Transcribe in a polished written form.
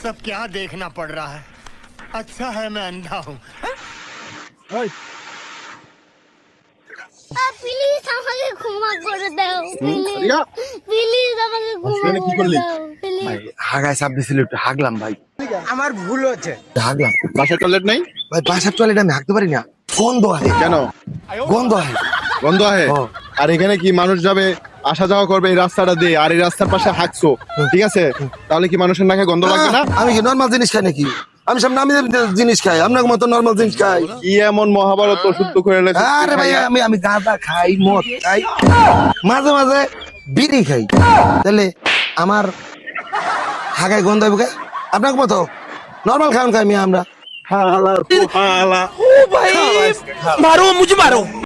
सब क्या देखना पड़ रहा है। अच्छा है मैं अंधा हूँ। প্লিজ আমাকে ক্ষমা করে দাও রিয়া, প্লিজ আমাকে ক্ষমা আসলে কি করে করলি? দাও প্লিজ ভাই হাগায় চাপ দিছিল একটু হাগলাম ভাই, আমার ভুল হচ্ছে। হাগলাম বাসার টয়লেট নাই? ভাই। বাসার টয়লেট আমি হাঁকতে পারি না, গন্ধ হয়, কেন? গন্ধ হয়। বন্ধ আছে? ও। আর এখানে কি মানুষ যাবে, আসা যাওয়া করবে এই রাস্তাটা দিয়ে, আর এই রাস্তার পাশে হাঁকছো, ঠিক আছে? তাহলে কি মানুষের নাকে গন্ধ লাগবে না? আমি কি নর্মাল জিনিস খাই নাকি? আমি সব নামি দামি জিনিস খাই, আপনার মতো নর্মাল জিনিস খাই? কি এমন মহাভারত অশুদ্ধ করে এলেছো? আরে ভাই আমি গাঁদা খাই, মদ খাই, মাঝে মাঝে বিড়ি খাই, তাহলে আমার হাগায় গন্ধ হবে? আপনার মতো নর্মাল খাওয়ান খাই আমরা। হালা, হালা। মারো মুঝে মারো।